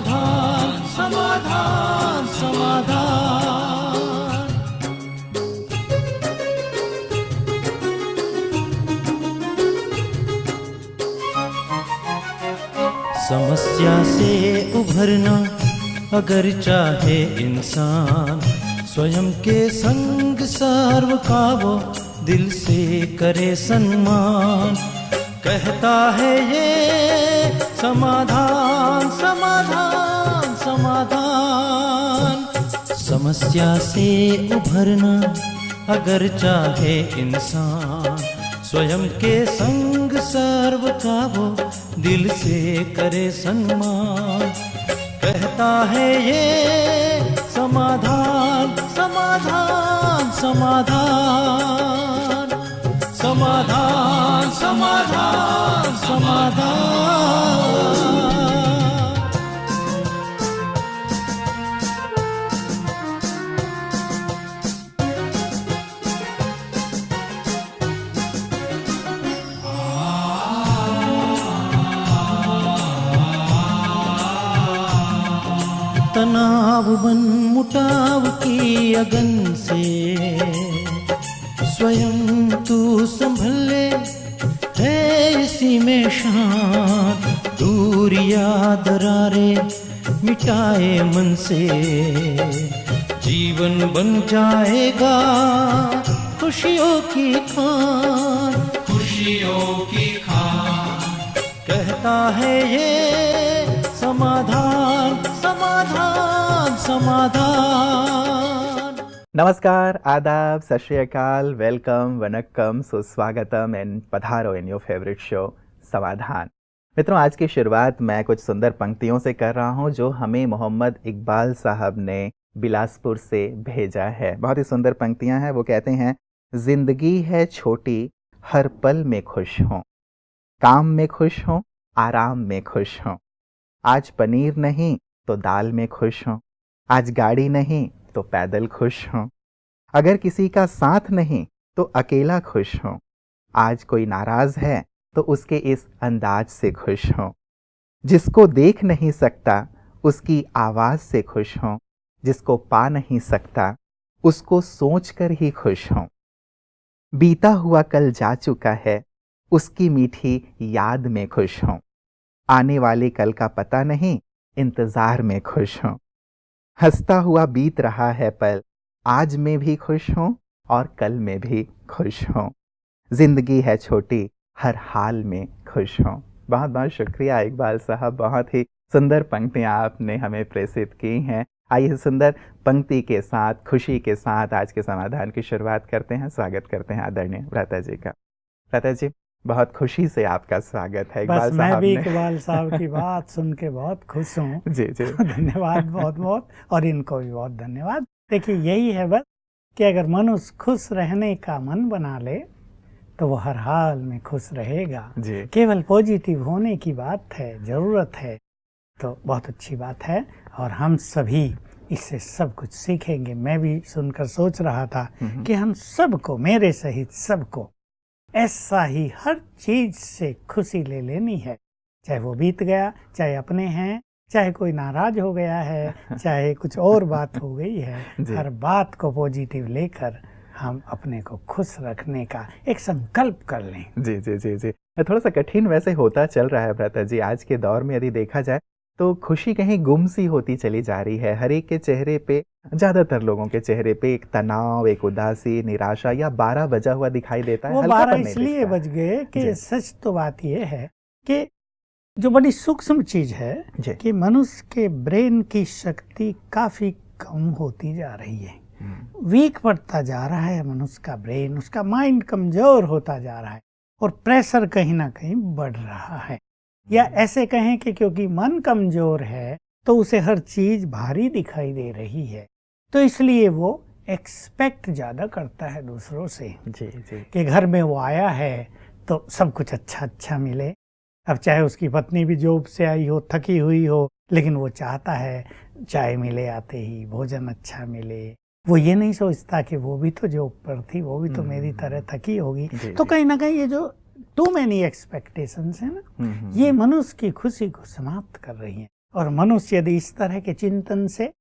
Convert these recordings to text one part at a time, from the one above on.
समाधान समाधान समाधान। समस्या से उभरना अगर चाहे इंसान, स्वयं के संग सर्व का वो दिल से करे सम्मान। कहता है ये समाधान समाधान समाधान। समस्या से उभरना अगर चाहे इंसान, स्वयं के संग सर्व का वो दिल से करे सम्मान। कहता है ये समाधान समाधान समाधान। समाधान समाधान समाधान। तनाव बन मुटाव की अगन से स्वयं तू संभल ले, है इसी में शान। दूरिया दरारे मिटाए मन से, जीवन बन जाएगा खुशियों की खान। खुशियों की खान। कहता है ये समाधान समाधान समाधान। नमस्कार, आदाब, सत श्री अकाल, वेलकम, वनक्कम, सुस्वागतम एंड पधारो इन योर फेवरेट शो समाधान। मित्रों, आज की शुरुआत मैं कुछ सुंदर पंक्तियों से कर रहा हूं जो हमें मोहम्मद इकबाल साहब ने बिलासपुर से भेजा है। बहुत ही सुंदर पंक्तियां हैं। वो कहते हैं, जिंदगी है छोटी, हर पल में खुश हों, काम में खुश हों, आराम में खुश हों। आज पनीर नहीं तो दाल में खुश हों, आज गाड़ी नहीं तो पैदल खुश हों, अगर किसी का साथ नहीं तो अकेला खुश हों। आज कोई नाराज है तो उसके इस अंदाज से खुश हों, जिसको देख नहीं सकता उसकी आवाज से खुश हों, जिसको पा नहीं सकता उसको सोचकर ही खुश हों। बीता हुआ कल जा चुका है, उसकी मीठी याद में खुश हों। आने वाले कल का पता नहीं, इंतजार में खुश हों। हंसता हुआ बीत रहा है पल, आज में भी खुश हों और कल में भी खुश हों। जिंदगी है छोटी, हर हाल में खुश हों। बहुत बहुत शुक्रिया इकबाल साहब, बहुत ही सुंदर पंक्तियां आपने हमें प्रेषित की हैं। आइए सुंदर पंक्ति के साथ, खुशी के साथ आज के समाधान की शुरुआत करते हैं। स्वागत करते हैं आदरणीय भ्राता जी का। भ्राता जी, बहुत खुशी से आपका स्वागत है। बस मैं भी इकबाल साहब की बात सुन के बहुत खुश हूँ। जी जी धन्यवाद बहुत बहुत, और इनको भी बहुत धन्यवाद। देखिए, यही है बस कि अगर मनुष्य खुश रहने का मन बना ले तो वो हर हाल में खुश रहेगा। केवल पॉजिटिव होने की बात है, जरूरत है, तो बहुत अच्छी बात है और हम सभी इससे सब कुछ सीखेंगे। मैं भी सुनकर सोच रहा था कि हम सबको, मेरे सहित सबको, ऐसा ही हर चीज से खुशी ले लेनी है। चाहे वो बीत गया, चाहे अपने हैं, चाहे कोई नाराज हो गया है, चाहे कुछ और बात हो गई है, हर बात को पॉजिटिव लेकर हम अपने को खुश रखने का एक संकल्प कर लें। जी जी जी जी। थोड़ा सा कठिन वैसे होता चल रहा है भ्राता जी। आज के दौर में यदि देखा जाए तो खुशी कहीं गुम सी होती चली जा रही है। हर एक के चेहरे पे, ज्यादातर लोगों के चेहरे पे एक तनाव, एक उदासी, निराशा या 12 बजा हुआ दिखाई देता है। वो 12 इसलिए बज गए कि सच तो बात ये है कि जो बड़ी सूक्ष्म चीज है कि मनुष्य के ब्रेन की शक्ति काफी कम होती जा रही है। वीक पड़ता जा रहा है मनुष्य का ब्रेन, उसका माइंड कमजोर होता जा रहा है और प्रेशर कहीं ना कहीं बढ़ रहा है। या ऐसे कहें कि क्योंकि मन कमजोर है तो उसे हर चीज भारी दिखाई दे रही है, तो इसलिए वो एक्सपेक्ट ज्यादा करता है दूसरों से। जी जी। कि घर में वो आया है तो सब कुछ अच्छा अच्छा मिले। अब चाहे उसकी पत्नी भी जॉब से आई हो, थकी हुई हो, लेकिन वो चाहता है चाय मिले आते ही, भोजन अच्छा मिले। वो ये नहीं सोचता कि वो भी तो जॉब पर थी, वो भी तो मेरी तरह थकी होगी। तो कहीं ना कहीं ये जो टू मैनी एक्सपेक्टेशंस है ना, ये मनुष्य की खुशी को समाप्त कर रही हैं और मनुष्य यदि इस तरह के चिंतन से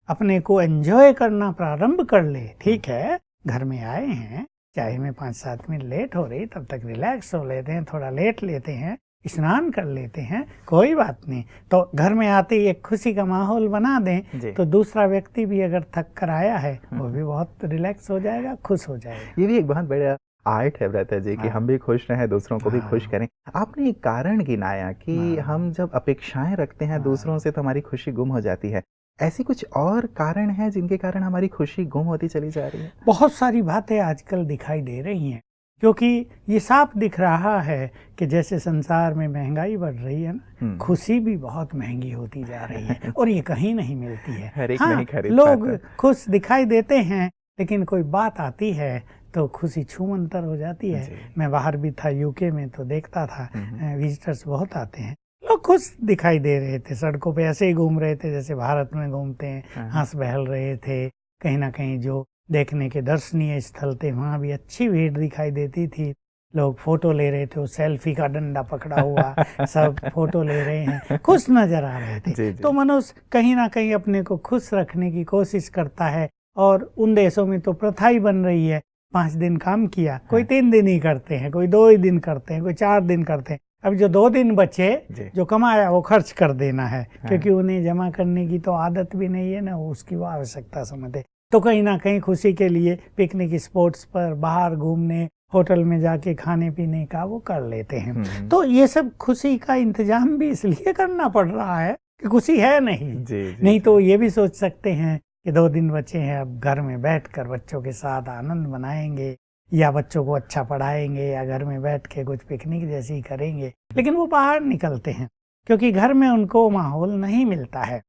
अपने को एंजॉय करना प्रारंभ कर ले, ठीक है घर में आए हैं, चाहे में 5-7 मिनट लेट हो रही, तब तक रिलैक्स हो लेते हैं, थोड़ा लेट लेते हैं, स्नान कर लेते हैं, कोई बात नहीं। तो घर में आते ही एक खुशी का माहौल बना दें तो दूसरा व्यक्ति भी अगर थक कर आया है वो भी बहुत रिलैक्स हो जाएगा, खुश हो जाएगा। ये भी एक बहुत बड़ा आर्ट है व्रता जी कि हम भी खुश रहें, दूसरों को भी खुश करें। आपने एक कारण गिनाया कि हम जब अपेक्षाएं रखते हैं दूसरों से तो हमारी खुशी गुम हो जाती है। ऐसी कुछ और कारण है जिनके कारण हमारी खुशी गुम होती चली जा रही है? बहुत सारी बातें आजकल दिखाई दे रही हैं, क्योंकि ये साफ दिख रहा है कि जैसे संसार में महंगाई बढ़ रही है ना, खुशी भी बहुत महंगी होती जा रही है और ये कहीं नहीं मिलती है। हर एक नहीं खरीद लोग पाता। खुश दिखाई देते हैं, लेकिन कोई बात आती है तो खुशी छूमंतर हो जाती है। मैं बाहर भी था यूके में, तो देखता था विजिटर्स बहुत आते हैं, लोग खुश दिखाई दे रहे थे, सड़कों पे ऐसे ही घूम रहे थे जैसे भारत में घूमते हैं, हंस बहल रहे थे। कहीं ना कहीं जो देखने के दर्शनीय स्थल थे वहाँ भी अच्छी भीड़ दिखाई देती थी। लोग फोटो ले रहे थे, वो सेल्फी का डंडा पकड़ा हुआ सब फोटो ले रहे हैं, खुश नजर आ रहे थे। तो मनुष्य कहीं ना कहीं अपने को खुश रखने की कोशिश करता है, और उन देशों में तो प्रथा ही बन रही है, 5 दिन काम किया, कोई 3 दिन ही करते हैं, कोई 2 ही दिन करते हैं, कोई 4 दिन करते हैं। अब जो 2 दिन बचे जो कमाया वो खर्च कर देना है, क्योंकि उन्हें जमा करने की तो आदत भी नहीं है ना, उसकी वो आवश्यकता समझते। तो कहीं ना कहीं खुशी के लिए पिकनिक स्पॉट्स पर बाहर घूमने, होटल में जाके खाने पीने का वो कर लेते हैं। तो ये सब खुशी का इंतजाम भी इसलिए करना पड़ रहा है कि खुशी है नहीं। तो ये भी सोच सकते हैं कि 2 दिन बचे हैं, अब घर में बैठकर बच्चों के साथ आनंद मनाएंगे, या बच्चों को अच्छा पढ़ाएंगे, या घर में बैठ के कुछ पिकनिक जैसी करेंगे। लेकिन वो बाहर निकलते हैं क्योंकि घर में उनको माहौल नहीं मिलता है।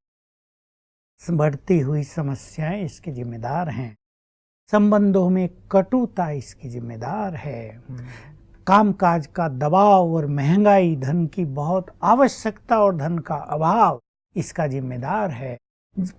बढ़ती हुई समस्याएं इसके जिम्मेदार हैं, संबंधों में कटुता इसकी जिम्मेदार है, कामकाज का दबाव और महंगाई, धन की बहुत आवश्यकता और धन का अभाव इसका जिम्मेदार है,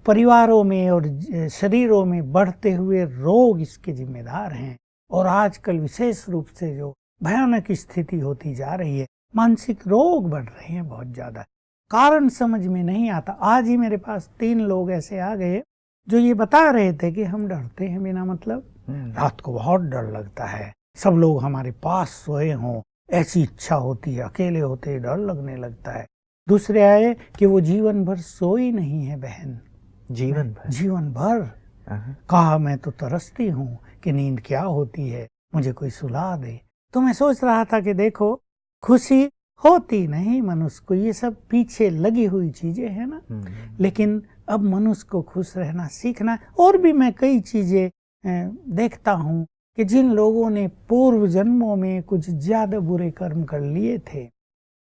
परिवारों में और शरीरों में बढ़ते हुए रोग इसके जिम्मेदार हैं, और आजकल विशेष रूप से जो भयानक स्थिति होती जा रही है, मानसिक रोग बढ़ रहे हैं बहुत ज्यादा, कारण समझ में नहीं आता। आज ही मेरे पास 3 लोग ऐसे आ गए जो ये बता रहे थे कि हम डरते हैं बिना मतलब, रात को बहुत डर लगता है, सब लोग हमारे पास सोए हों ऐसी इच्छा होती है, अकेले होते डर लगने लगता है। दूसरे आए कि वो जीवन भर सोई नहीं है बहन, जीवन भर कहा मैं तो तरसती हूँ कि नींद क्या होती है, मुझे कोई सुला दे। तो मैं सोच रहा था कि देखो, खुशी होती नहीं मनुष्य को, ये सब पीछे लगी हुई चीजें हैं ना, लेकिन अब मनुष्य को खुश रहना सीखना। और भी मैं कई चीजें देखता हूँ कि जिन लोगों ने पूर्व जन्मों में कुछ ज्यादा बुरे कर्म कर लिए थे,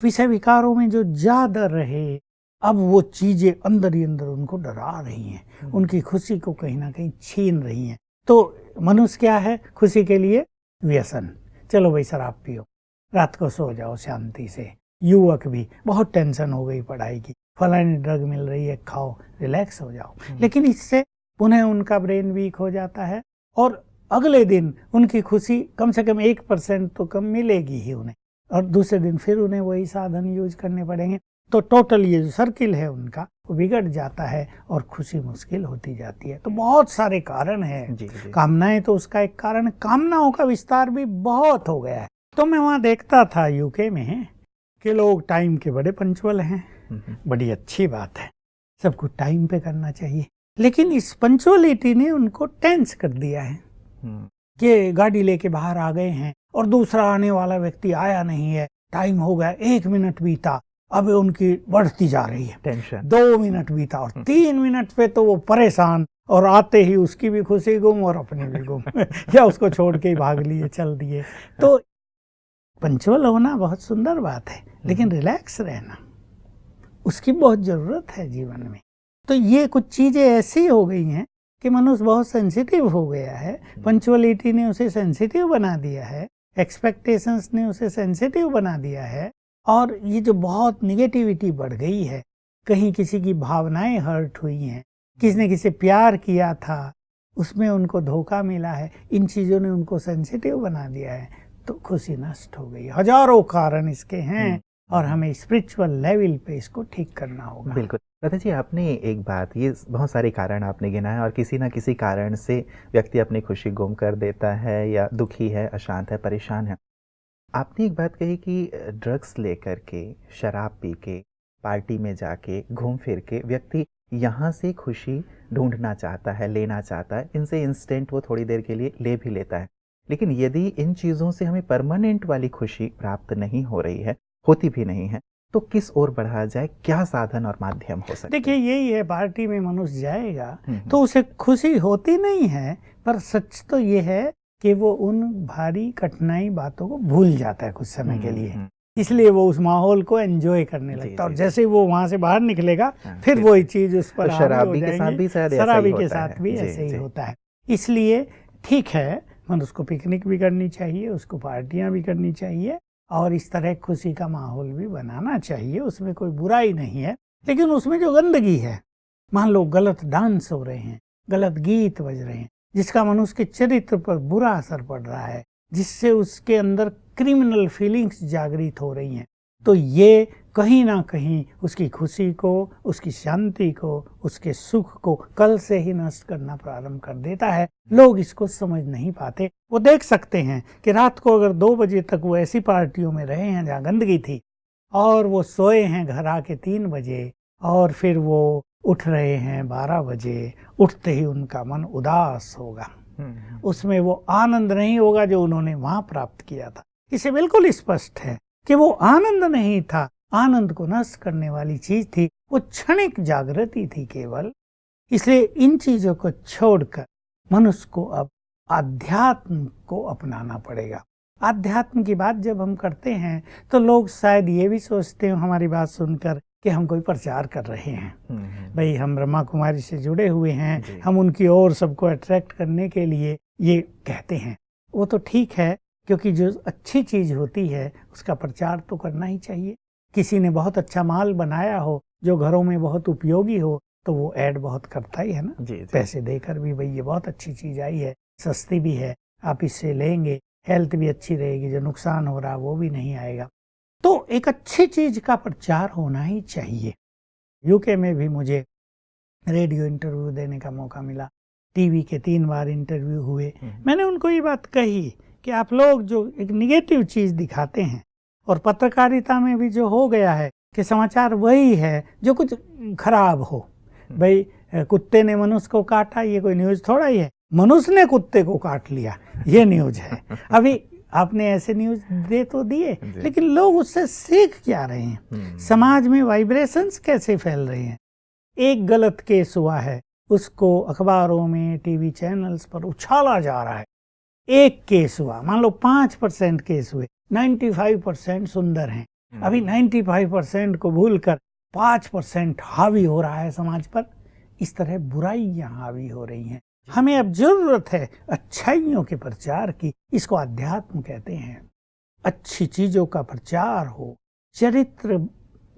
विषय विकारों में जो ज्यादा रहे, अब वो चीजें अंदर ही अंदर उनको डरा रही हैं, उनकी खुशी को कहीं ना कहीं छीन रही हैं। तो मनुष्य क्या है, खुशी के लिए व्यसन, चलो भाई शराब पियो, रात को सो जाओ शांति से। युवक भी बहुत टेंशन हो गई पढ़ाई की, फलानी ड्रग मिल रही है, खाओ, रिलैक्स हो जाओ। लेकिन इससे पुनः उनका ब्रेन वीक हो जाता है, और अगले दिन उनकी खुशी कम से कम 1% तो कम मिलेगी ही उन्हें, और दूसरे दिन फिर उन्हें वही साधन यूज करने पड़ेंगे। तो टोटल ये जो सर्किल है उनका वो बिगड़ जाता है और खुशी मुश्किल होती जाती है। तो बहुत सारे कारण हैं। कामनाएं तो उसका एक कारण, कामनाओं का विस्तार भी बहुत हो गया है। तो मैं वहाँ देखता था यूके में कि लोग टाइम के बड़े पंचुअल हैं, बड़ी अच्छी बात है, सब कुछ टाइम पे करना चाहिए। लेकिन इस पंचुअलिटी ने उनको टेंस कर दिया है कि गाड़ी लेके बाहर आ गए हैं और दूसरा आने वाला व्यक्ति आया नहीं है, टाइम हो गया, 1 मिनट बीता, अब उनकी बढ़ती जा रही है टेंशन, 2 मिनट बीता और 3 मिनट पे तो वो परेशान, और आते ही उसकी भी खुशी गुम और अपनी भी गुम या उसको छोड़ के ही भाग लिए, चल दिए। तो पंचुअल होना बहुत सुंदर बात है, लेकिन रिलैक्स रहना उसकी बहुत जरूरत है जीवन में। तो ये कुछ चीजें ऐसी हो गई हैं कि मनुष्य बहुत सेंसिटिव हो गया है, पंचुअलिटी ने उसे सेंसिटिव बना दिया है, एक्सपेक्टेशंस ने उसे सेंसिटिव बना दिया है, और ये जो बहुत निगेटिविटी बढ़ गई है, कहीं किसी की भावनाएं हर्ट हुई हैं, किसी ने किसी प्यार किया था उसमें उनको धोखा मिला है, इन चीजों ने उनको सेंसिटिव बना दिया है, तो खुशी नष्ट हो गई। हजारों कारण इसके हैं और हमें स्पिरिचुअल लेवल पे इसको ठीक करना होगा। बिल्कुल। दादा जी, आपने एक बात, ये बहुत सारे कारण आपने गिनाए और किसी ना किसी कारण से व्यक्ति अपनी खुशी गुम कर देता है या दुखी है, अशांत है, परेशान है। आपने एक बात कही कि ड्रग्स लेकर के, शराब पी के, पार्टी में जाके, घूम फिर के व्यक्ति यहाँ से खुशी ढूंढना चाहता है, लेना चाहता है। इनसे इंस्टेंट वो थोड़ी देर के लिए ले भी लेता है, लेकिन यदि इन चीज़ों से हमें परमानेंट वाली खुशी प्राप्त नहीं हो रही है, होती भी नहीं है, तो किस ओर बढ़ा जाए? क्या साधन और माध्यम हो सकते हैं? देखिए, यही है, पार्टी में मनुष्य जाएगा तो उसे खुशी होती नहीं है, पर सच तो ये है कि वो उन भारी कठिनाई बातों को भूल जाता है कुछ समय के लिए। इसलिए वो उस माहौल को एंजॉय करने लगता है, और जैसे वो वहां से बाहर निकलेगा फिर वही चीज उस पर शराबी के साथ भी शायद शराबी के साथ भी ऐसे ही होता है। इसलिए ठीक है, मनुष्य को पिकनिक भी करनी चाहिए, उसको पार्टियां भी करनी चाहिए, और इस तरह खुशी का माहौल भी बनाना चाहिए, उसमें कोई बुराई नहीं है। लेकिन उसमें जो गंदगी है, मान लो गलत डांस हो रहे हैं, गलत गीत बज रहे हैं, जिसका मनुष्य के चरित्र पर बुरा असर पड़ रहा है, जिससे उसके अंदर क्रिमिनल फीलिंग्स जागृत हो रही हैं, तो ये कहीं ना कहीं उसकी खुशी को, उसकी शांति को, उसके सुख को कल से ही नष्ट करना प्रारंभ कर देता है। लोग इसको समझ नहीं पाते। वो देख सकते हैं कि रात को अगर 2 बजे तक वो ऐसी पार्टियों में रहे हैं जहाँ गंदगी थी, और वो सोए हैं घर आके 3 बजे, और फिर वो उठ रहे हैं 12 बजे, उठते ही उनका मन उदास होगा, उसमें वो आनंद नहीं होगा जो उन्होंने वहां प्राप्त किया था। इसे बिल्कुल स्पष्ट है कि वो आनंद नहीं था, आनंद को नष्ट करने वाली चीज थी, वो क्षणिक जागृति थी केवल। इसलिए इन चीजों को छोड़कर मनुष्य को अब आध्यात्म को अपनाना पड़ेगा। आध्यात्म की बात जब हम करते हैं तो लोग शायद ये भी सोचते हैं हमारी बात सुनकर कि हम कोई प्रचार कर रहे हैं। भाई, हम ब्रह्मा कुमारी से जुड़े हुए हैं, हम उनकी ओर सबको अट्रैक्ट करने के लिए ये कहते हैं। वो तो ठीक है, क्योंकि जो अच्छी चीज होती है उसका प्रचार तो करना ही चाहिए। किसी ने बहुत अच्छा माल बनाया हो जो घरों में बहुत उपयोगी हो, तो वो ऐड बहुत करता ही है ना, पैसे देकर भी, भाई ये बहुत अच्छी चीज आई है, सस्ती भी है, आप इससे लेंगे, हेल्थ भी अच्छी रहेगी, जो नुकसान हो रहा वो भी नहीं आएगा। तो एक अच्छी चीज का प्रचार होना ही चाहिए। यूके में भी मुझे रेडियो इंटरव्यू देने का मौका मिला, टीवी के 3 बार इंटरव्यू हुए। मैंने उनको ये बात कही कि आप लोग जो एक निगेटिव चीज दिखाते हैं, और पत्रकारिता में भी जो हो गया है कि समाचार वही है जो कुछ खराब हो। भाई, कुत्ते ने मनुष्य को काटा, ये कोई न्यूज थोड़ा ही है, मनुष्य ने कुत्ते को काट लिया, ये न्यूज है। अभी आपने ऐसे न्यूज दे तो दिए, लेकिन लोग उससे सीख क्या रहे हैं? समाज में वाइब्रेशंस कैसे फैल रहे हैं? एक गलत केस हुआ है, उसको अखबारों में, टीवी चैनल्स पर उछाला जा रहा है। एक केस हुआ, मान लो 5% केस हुए, 95% सुंदर हैं। अभी 95% को भूलकर 5% हावी हो रहा है समाज पर। इस तरह बुराइयां हावी हो रही हैं। हमें अब जरूरत है अच्छाइयों के प्रचार की, इसको अध्यात्म कहते हैं। अच्छी चीजों का प्रचार हो, चरित्र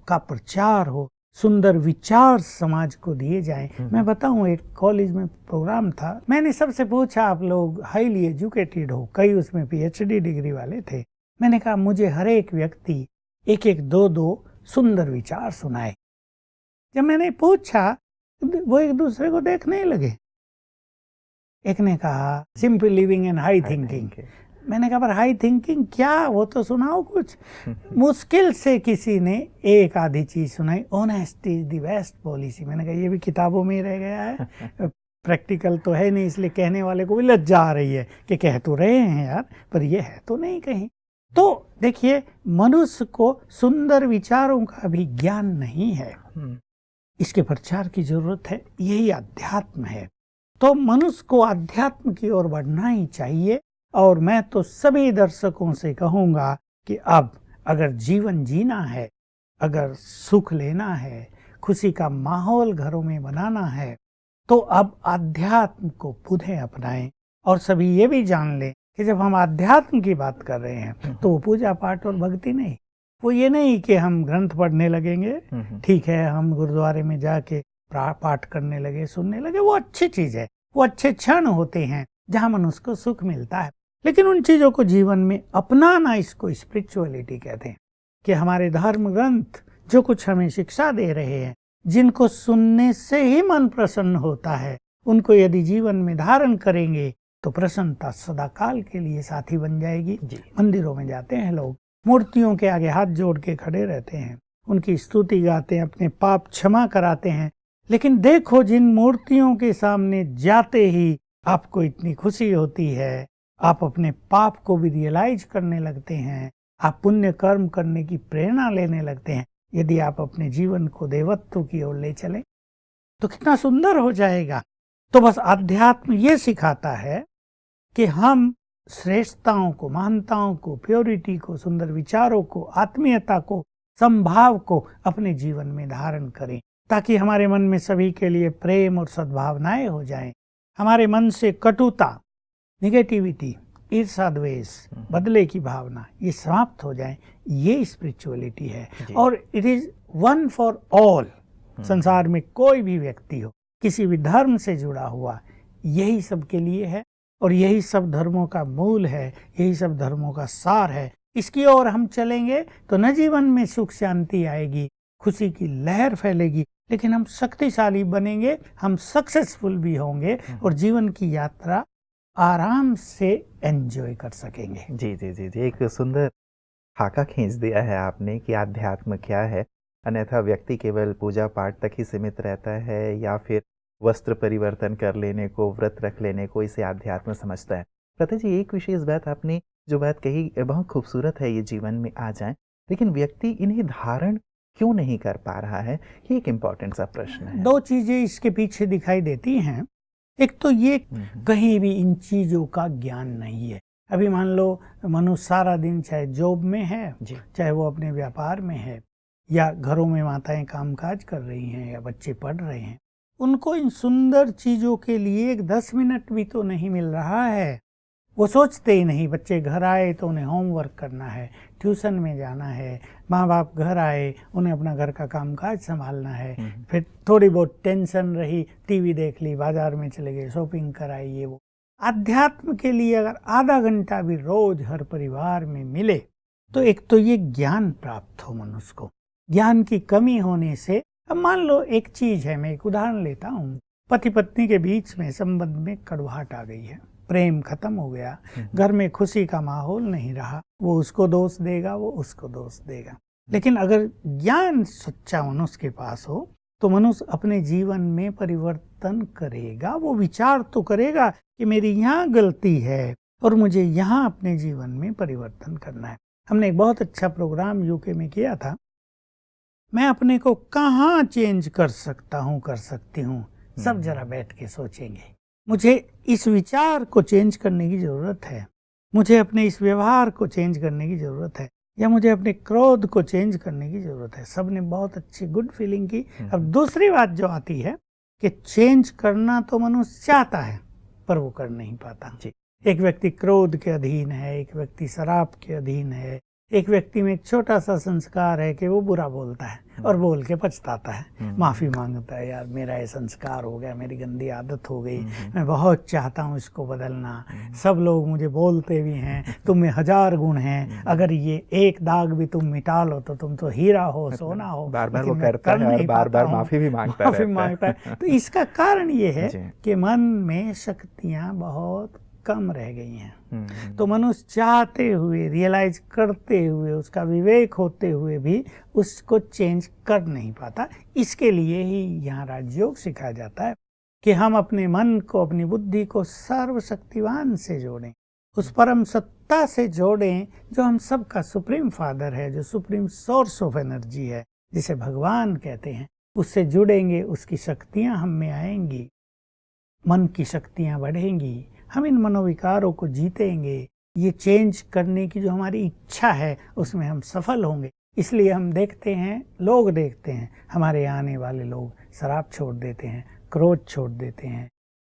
का प्रचार हो, सुंदर विचार समाज को दिए जाएं। मैं बताऊं, एक कॉलेज में प्रोग्राम था, मैंने सबसे पूछा, आप लोग हाईली एजुकेटेड हो, कई उसमें PhD डिग्री वाले थे। मैंने कहा मुझे हर एक व्यक्ति 1-1, 2-2 सुंदर विचार सुनाए। जब मैंने पूछा, वो एक दूसरे को देखने लगे। एक ने कहा simple living and high thinking. मैंने कहा पर हाई थिंकिंग क्या, वो तो सुनाओ कुछ। मुश्किल से किसी ने एक आधी चीज सुनाई, honesty is the best policy. मैंने कहा ये भी किताबों में ही रह गया है, प्रैक्टिकल तो है नहीं, इसलिए कहने वाले को भी लज्जा आ रही है कि कह तो रहे हैं यार, पर ये है तो नहीं कहीं। तो देखिए, मनुष्य को सुंदर विचारों का भी ज्ञान नहीं है, इसके प्रचार की जरूरत है। यही अध्यात्म है। तो मनुष्य को अध्यात्म की ओर बढ़ना ही चाहिए। और मैं तो सभी दर्शकों से कहूँगा कि अब अगर जीवन जीना है, अगर सुख लेना है, खुशी का माहौल घरों में बनाना है, तो अब अध्यात्म को पुनः अपनाएं। और सभी ये भी जान लें कि जब हम अध्यात्म की बात कर रहे हैं तो वो पूजा पाठ और भक्ति नहीं, वो ये नहीं कि हम ग्रंथ पढ़ने लगेंगे, ठीक है, हम गुरुद्वारे में जाके पाठ करने लगे, सुनने लगे, वो अच्छी चीज है, वो अच्छे क्षण होते हैं जहाँ मनुष्य को सुख मिलता है। लेकिन उन चीजों को जीवन में अपनाना, इसको स्पिरिचुअलिटी कहते हैं। कि हमारे धर्म ग्रंथ जो कुछ हमें शिक्षा दे रहे हैं, जिनको सुनने से ही मन प्रसन्न होता है, उनको यदि जीवन में धारण करेंगे तो प्रसन्नता सदाकाल के लिए साथी बन जाएगी। मंदिरों में जाते हैं लोग, मूर्तियों के आगे हाथ जोड़ के खड़े रहते हैं, उनकी स्तुति गाते हैं, अपने पाप क्षमा कराते हैं। लेकिन देखो, जिन मूर्तियों के सामने जाते ही आपको इतनी खुशी होती है, आप अपने पाप को भी रियलाइज करने लगते हैं, आप पुण्य कर्म करने की प्रेरणा लेने लगते हैं। यदि आप अपने जीवन को देवत्व की ओर ले चलें तो कितना सुंदर हो जाएगा। तो बस अध्यात्म ये सिखाता है कि हम श्रेष्ठताओं को, महानताओं को, प्योरिटी को, सुंदर विचारों को, आत्मीयता को, संभाव को अपने जीवन में धारण करें, ताकि हमारे मन में सभी के लिए प्रेम और सद्भावनाएं हो जाएं। हमारे मन से कटुता, निगेटिविटी, ईर्षा, द्वेष, बदले की भावना, ये समाप्त हो जाए। ये स्पिरिचुअलिटी है और it is one for all. संसार में कोई भी व्यक्ति हो, किसी भी धर्म से जुड़ा हुआ, यही सब के लिए है और यही सब धर्मों का मूल है, यही सब धर्मों का सार है। इसकी ओर हम चलेंगे तो न जीवन में सुख शांति आएगी, खुशी की लहर फैलेगी, लेकिन हम शक्तिशाली बनेंगे, हम सक्सेसफुल भी होंगे और जीवन की यात्रा आराम से एंजॉय कर सकेंगे। जी जी जी जी, एक सुंदर खाका खींच दिया है आपने कि आध्यात्म क्या है। अन्यथा व्यक्ति केवल पूजा पाठ तक ही सीमित रहता है या फिर वस्त्र परिवर्तन कर लेने को, व्रत रख लेने को इसे आध्यात्म समझता है। प्रथा जी, एक विशेष बात आपने जो बात कही बहुत खूबसूरत है, ये जीवन में आ जाए, लेकिन व्यक्ति इन्हें धारण क्यों नहीं कर पा रहा है, ये एक इम्पोर्टेंट सा प्रश्न है। दो चीजें इसके पीछे दिखाई देती हैं। एक तो ये कहीं भी इन चीजों का ज्ञान नहीं है। अभी मान लो मनुष्य सारा दिन चाहे जॉब में है, चाहे वो अपने व्यापार में है, या घरों में माताएं कामकाज कर रही हैं या बच्चे पढ़ रहे हैं, उनको इन सुंदर चीजों के लिए एक 10 मिनट भी तो नहीं मिल रहा है। वो सोचते ही नहीं, बच्चे घर आए तो उन्हें होमवर्क करना है, ट्यूशन में जाना है, माँ बाप घर आए उन्हें अपना घर का कामकाज संभालना है, फिर थोड़ी बहुत टेंशन रही, टीवी देख ली, बाजार में चले गए, शॉपिंग कराई, ये वो। अध्यात्म के लिए अगर आधा घंटा भी रोज हर परिवार में मिले तो एक तो ये ज्ञान प्राप्त हो मनुष्य को। ज्ञान की कमी होने से, अब मान लो एक चीज है, मैं एक उदाहरण लेता हूँ, पति पत्नी के बीच में संबंध में कड़वाहट आ गई है, प्रेम खत्म हो गया, घर में खुशी का माहौल नहीं रहा, वो उसको दोष देगा, वो उसको दोष देगा। लेकिन अगर ज्ञान सच्चा मनुष्य के पास हो तो मनुष्य अपने जीवन में परिवर्तन करेगा। वो विचार तो करेगा कि मेरी यहाँ गलती है और मुझे यहाँ अपने जीवन में परिवर्तन करना है। हमने एक बहुत अच्छा प्रोग्राम यूके में किया था, मैं अपने को कहाँ चेंज कर सकता हूँ, कर सकती हूँ, सब जरा बैठ के सोचेंगे। मुझे इस विचार को चेंज करने की ज़रूरत है, मुझे अपने इस व्यवहार को चेंज करने की ज़रूरत है, या मुझे अपने क्रोध को चेंज करने की ज़रूरत है। सब ने बहुत अच्छी गुड फीलिंग की। अब दूसरी बात जो आती है कि चेंज करना तो मनुष्य चाहता है पर वो कर नहीं पाता। एक व्यक्ति क्रोध के अधीन है, एक व्यक्ति शराब के अधीन है, एक व्यक्ति में एक छोटा सा संस्कार है कि वो बुरा बोलता है और बोल के पछताता है, माफ़ी मांगता है, यार मेरा ये संस्कार हो गया, मेरी गंदी आदत हो गई, मैं बहुत चाहता हूँ इसको बदलना, सब लोग मुझे बोलते भी हैं तुम में 1000 गुण हैं, अगर ये एक दाग भी तुम मिटा लो तो तुम तो हीरा हो, सोना हो। बार बार वो करता है और बार बार माफ़ी भी मांगता है। तो इसका कारण ये है कि मन में शक्तियाँ बहुत कम रह गई हैं। तो मनुष्य चाहते हुए, रियलाइज करते हुए, उसका विवेक होते हुए भी उसको चेंज कर नहीं पाता। इसके लिए ही यहाँ राजयोग सिखाया जाता है कि हम अपने मन को, अपनी बुद्धि को सर्वशक्तिवान से जोड़ें, उस परम सत्ता से जोड़ें जो हम सबका सुप्रीम फादर है, जो सुप्रीम सोर्स ऑफ एनर्जी है, जिसे भगवान कहते हैं। उससे जुड़ेंगे, उसकी शक्तियाँ हम में आएंगी, मन की शक्तियाँ बढ़ेंगी, हम इन मनोविकारों को जीतेंगे। ये चेंज करने की जो हमारी इच्छा है उसमें हम सफल होंगे। इसलिए हम देखते हैं, लोग देखते हैं, हमारे आने वाले लोग शराब छोड़ देते हैं, क्रोध छोड़ देते हैं,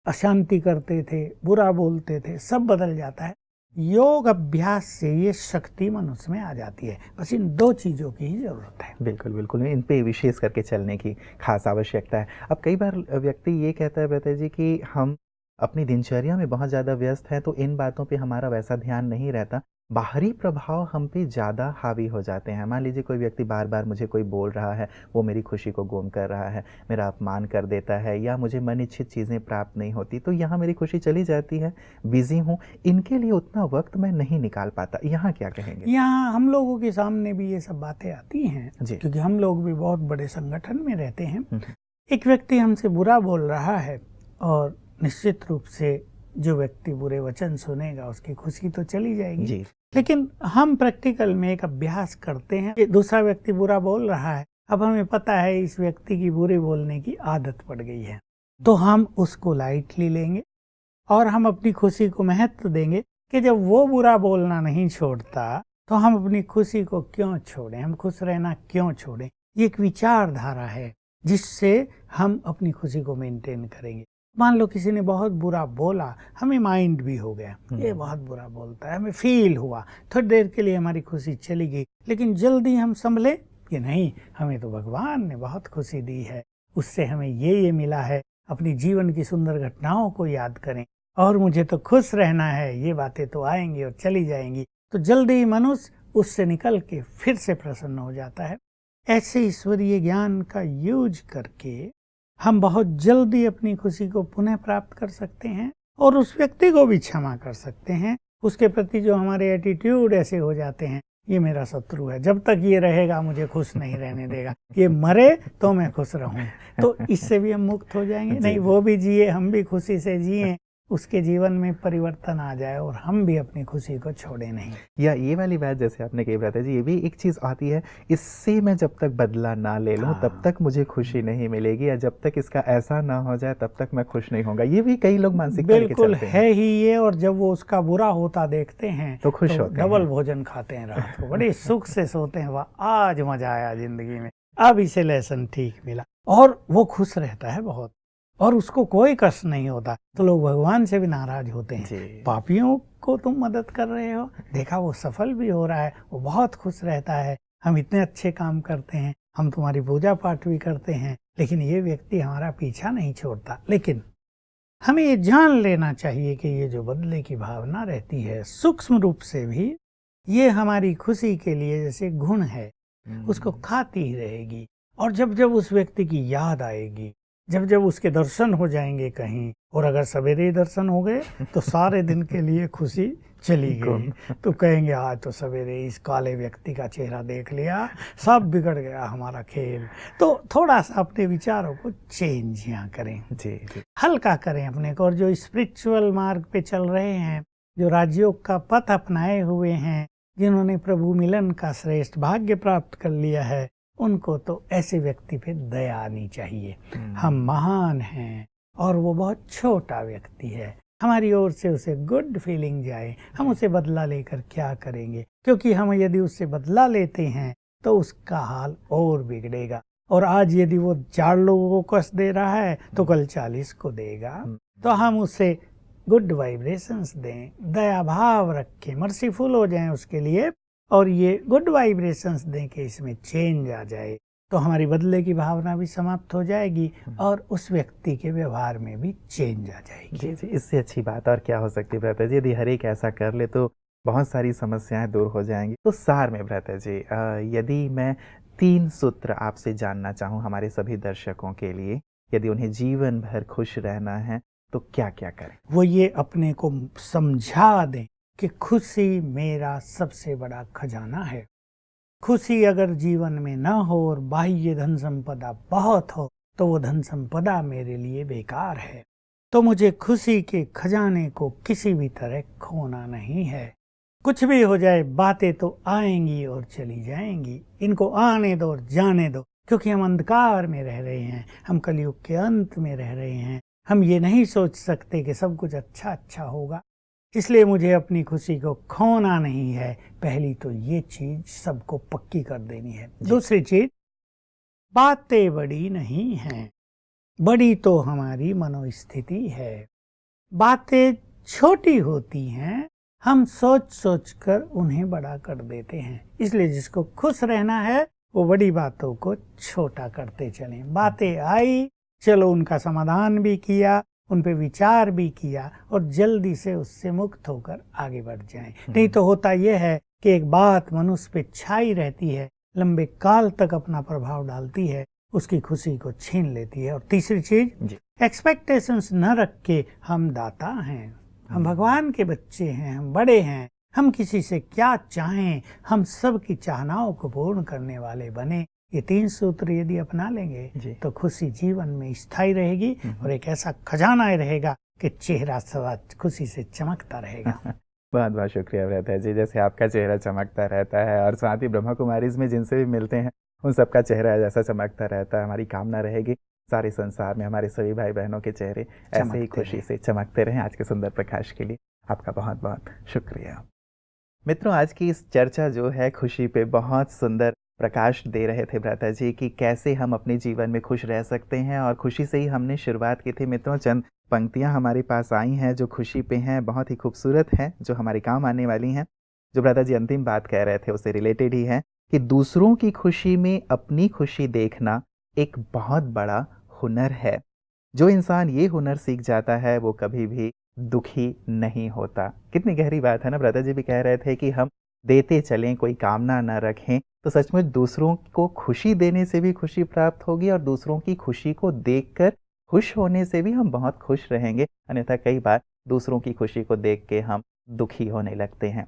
अशांति करते थे, बुरा बोलते थे, सब बदल जाता है। योग अभ्यास से ये शक्ति मनुष्य में आ जाती है। बस इन 2 चीज़ों की ही जरूरत है। बिल्कुल बिल्कुल, इन पे विशेष करके चलने की खास आवश्यकता है। अब कई बार व्यक्ति ये कहता है बेटा जी कि हम अपनी दिनचर्या में बहुत ज़्यादा व्यस्त हैं तो इन बातों पे हमारा वैसा ध्यान नहीं रहता, बाहरी प्रभाव हम पे ज़्यादा हावी हो जाते हैं। मान लीजिए कोई व्यक्ति बार बार मुझे कोई बोल रहा है, वो मेरी खुशी को गुम कर रहा है, मेरा अपमान कर देता है या मुझे मनिच्छित चीज़ें प्राप्त नहीं होती, तो यहाँ मेरी खुशी चली जाती है। बिजी हूँ, इनके लिए उतना वक्त मैं नहीं निकाल पाता। यहाँ क्या कहेंगे? यहाँ हम लोगों के सामने भी ये सब बातें आती हैं, क्योंकि हम लोग भी बहुत बड़े संगठन में रहते हैं। एक व्यक्ति हमसे बुरा बोल रहा है और निश्चित रूप से जो व्यक्ति बुरे वचन सुनेगा उसकी खुशी तो चली जाएगी जी। लेकिन हम प्रैक्टिकल में एक अभ्यास करते हैं कि दूसरा व्यक्ति बुरा बोल रहा है, अब हमें पता है इस व्यक्ति की बुरे बोलने की आदत पड़ गई है, तो हम उसको लाइटली लेंगे और हम अपनी खुशी को महत्व देंगे कि जब वो बुरा बोलना नहीं छोड़ता तो हम अपनी खुशी को क्यों छोड़ें, हम खुश रहना क्यों छोड़ें। ये एक विचारधारा है जिससे हम अपनी खुशी को मेंटेन करेंगे। मान लो किसी ने बहुत बुरा बोला, हमें माइंड भी हो गया ये बहुत बुरा बोलता है, हमें फील हुआ, थोड़ी देर के लिए हमारी खुशी चली गई, लेकिन जल्दी हम संभले कि नहीं, हमें तो भगवान ने बहुत खुशी दी है, उससे हमें ये मिला है। अपनी जीवन की सुंदर घटनाओं को याद करें और मुझे तो खुश रहना है, ये बातें तो आएंगी और चली जाएंगी, तो जल्दी मनुष्य उससे निकल के फिर से प्रसन्न हो जाता है। ऐसे ईश्वरीय ज्ञान का यूज करके हम बहुत जल्दी अपनी खुशी को पुनः प्राप्त कर सकते हैं और उस व्यक्ति को भी क्षमा कर सकते हैं। उसके प्रति जो हमारे एटीट्यूड ऐसे हो जाते हैं, ये मेरा शत्रु है, जब तक ये रहेगा मुझे खुश नहीं रहने देगा, ये मरे तो मैं खुश रहूं, तो इससे भी हम मुक्त हो जाएंगे। नहीं, वो भी जिए, हम भी खुशी से जिए, उसके जीवन में परिवर्तन आ जाए और हम भी अपनी खुशी को छोड़े नहीं। या ये वाली बात जैसे आपने कही ब्रता जी, ये भी एक चीज़ आती है, इससे मैं जब तक बदला ना ले लूँ तब तक मुझे खुशी नहीं मिलेगी, या जब तक इसका ऐसा ना हो जाए तब तक मैं खुश नहीं होऊंगा। ये भी कई लोग मानसिकता लेके चलते हैं। बिल्कुल है ही ये, और जब वो उसका बुरा होता देखते हैं तो खुश होते हैं, डबल भोजन खाते हैं, रात को बड़े सुख से सोते हैं, वाह आज मजा आया जिंदगी में, अब इसे लेसन ठीक मिला, और वो खुश रहता है बहुत और उसको कोई कष्ट नहीं होता। तो लोग भगवान से भी नाराज होते हैं, पापियों को तुम मदद कर रहे हो, देखा वो सफल भी हो रहा है, वो बहुत खुश रहता है, हम इतने अच्छे काम करते हैं, हम तुम्हारी पूजा पाठ भी करते हैं, लेकिन ये व्यक्ति हमारा पीछा नहीं छोड़ता। लेकिन हमें ये जान लेना चाहिए कि ये जो बदले की भावना रहती है सूक्ष्म रूप से भी ये हमारी खुशी के लिए जैसे गुण है, उसको खाती ही रहेगी। और जब जब उस व्यक्ति की याद आएगी, जब जब उसके दर्शन हो जाएंगे कहीं, और अगर सवेरे दर्शन हो गए तो सारे दिन के लिए खुशी चली गई, तो कहेंगे आज तो सवेरे इस काले व्यक्ति का चेहरा देख लिया, सब बिगड़ गया हमारा खेल। तो थोड़ा सा अपने विचारों को चेंज यहाँ करें, जी, हल्का करें अपने को। और जो स्पिरिचुअल मार्ग पे चल रहे हैं, जो राजयोग का पथ अपनाए हुए हैं, जिन्होंने प्रभु मिलन का श्रेष्ठ भाग्य प्राप्त कर लिया है, उनको तो ऐसे व्यक्ति पे दया आनी चाहिए। हम महान हैं और वो बहुत छोटा व्यक्ति है, हमारी ओर से उसे गुड फीलिंग जाए, हम उसे बदला लेकर क्या करेंगे, क्योंकि हम यदि उससे बदला लेते हैं तो उसका हाल और बिगड़ेगा। और आज यदि वो 4 लोगों को कष्ट दे रहा है तो कल 40 को देगा। तो हम उसे गुड वाइब्रेशंस दें, दया भाव रखें, मर्सीफुल हो जाएं उसके लिए, और ये गुड वाइब्रेशंस दें कि इसमें चेंज आ जाए, तो हमारी बदले की भावना भी समाप्त हो जाएगी और उस व्यक्ति के व्यवहार में भी चेंज आ जाएगी। जी जी, इससे अच्छी बात और क्या हो सकती है भ्राता जी। यदि हर एक ऐसा कर ले तो बहुत सारी समस्याएं दूर हो जाएंगी। तो सार में भ्राता जी, यदि मैं 3 सूत्र आपसे जानना चाहूँ हमारे सभी दर्शकों के लिए, यदि उन्हें जीवन भर खुश रहना है तो क्या क्या करें? वो ये अपने को समझा दें कि खुशी मेरा सबसे बड़ा खजाना है। खुशी अगर जीवन में न हो और बाह्य धन संपदा बहुत हो तो वो धन संपदा मेरे लिए बेकार है। तो मुझे खुशी के खजाने को किसी भी तरह खोना नहीं है। कुछ भी हो जाए, बातें तो आएंगी और चली जाएंगी, इनको आने दो और जाने दो, क्योंकि हम अंधकार में रह रहे हैं, हम कलयुग के अंत में रह रहे हैं। हम ये नहीं सोच सकते कि सब कुछ अच्छा अच्छा होगा, इसलिए मुझे अपनी खुशी को खोना नहीं है। पहली तो ये चीज सबको पक्की कर देनी है। दूसरी चीज, बातें बड़ी नहीं हैं, बड़ी तो हमारी मनोस्थिति है। बातें छोटी होती हैं, हम सोच सोच कर उन्हें बड़ा कर देते हैं। इसलिए जिसको खुश रहना है वो बड़ी बातों को छोटा करते चलें। बातें आई, चलो उनका समाधान भी किया, उन पे विचार भी किया और जल्दी से उससे मुक्त होकर आगे बढ़ जाएं। नहीं तो होता यह है कि एक बात मनुष्य पे छाई रहती है, लंबे काल तक अपना प्रभाव डालती है, उसकी खुशी को छीन लेती है। और तीसरी चीज, एक्सपेक्टेशंस न रख के हम दाता हैं, हम भगवान के बच्चे हैं, हम बड़े हैं, हम किसी से क्या चाहें, हम सब की चाहनाओं को पूर्ण करने वाले बने। ये 3 सूत्र यदि अपना लेंगे तो खुशी जीवन में स्थायी रहेगी और एक ऐसा खजाना रहेगा कि चेहरा सदा खुशी से चमकता रहेगा। बहुत बहुत शुक्रिया भ्राता जी, जैसे आपका चेहरा चमकता रहता है और साथ ही ब्रह्मा कुमारीज में जिनसे भी मिलते हैं उन सबका चेहरा जैसा चमकता रहता है। हमारी कामना रहेगी सारे संसार में हमारे सभी भाई बहनों के चेहरे ऐसे ही खुशी से चमकते रहें। आज के सुंदर प्रकाश के लिए आपका बहुत बहुत शुक्रिया। मित्रों, आज की इस चर्चा जो है खुशी पे बहुत सुंदर प्रकाश दे रहे थे भ्राता जी कि कैसे हम अपने जीवन में खुश रह सकते हैं, और खुशी से ही हमने शुरुआत की थी। मित्रों, चंद पंक्तियां हमारे पास आई हैं जो खुशी पे हैं, बहुत ही खूबसूरत हैं, जो हमारे काम आने वाली हैं। जो भ्राता जी अंतिम बात कह रहे थे उससे रिलेटेड ही है कि दूसरों की खुशी में अपनी खुशी देखना एक बहुत बड़ा हुनर है। जो इंसान ये हुनर सीख जाता है वो कभी भी दुखी नहीं होता। कितनी गहरी बात है ना। भ्राता जी भी कह रहे थे कि हम देते चलें, कोई कामना न रखें, तो सचमुच दूसरों को खुशी देने से भी खुशी प्राप्त होगी और दूसरों की खुशी को देखकर खुश होने से भी हम बहुत खुश रहेंगे। अन्यथा कई बार दूसरों की खुशी को देख के हम दुखी होने लगते हैं।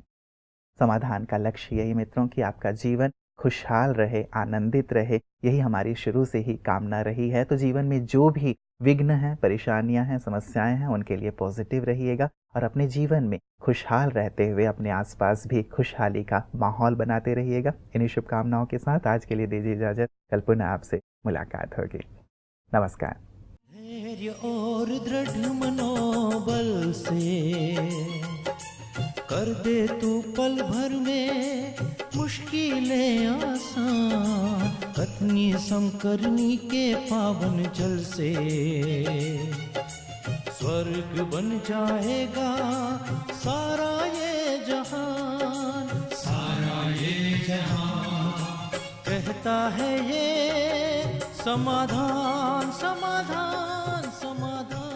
समाधान का लक्ष्य यही मित्रों कि आपका जीवन खुशहाल रहे, आनंदित रहे, यही हमारी शुरू से ही कामना रही है। तो जीवन में जो भी विघ्न हैं, परेशानियां हैं, समस्याएं हैं, उनके लिए पॉजिटिव रहिएगा और अपने जीवन में खुशहाल रहते हुए अपने आसपास भी खुशहाली का माहौल बनाते रहिएगा। इन्हीं शुभकामनाओं के साथ आज के लिए दीजिए इजाजत। कल पुनः आपसे मुलाकात होगी। नमस्कार। धैर्य और दृढ़ मनोबल से कर दे तू पल भर में मुश्किलें आसान, कतनी समकरनी के पावन जल से स्वर्ग बन जाएगा सारा ये जहान, सारा ये जहान। कहता है ये समाधान समाधान समाधान।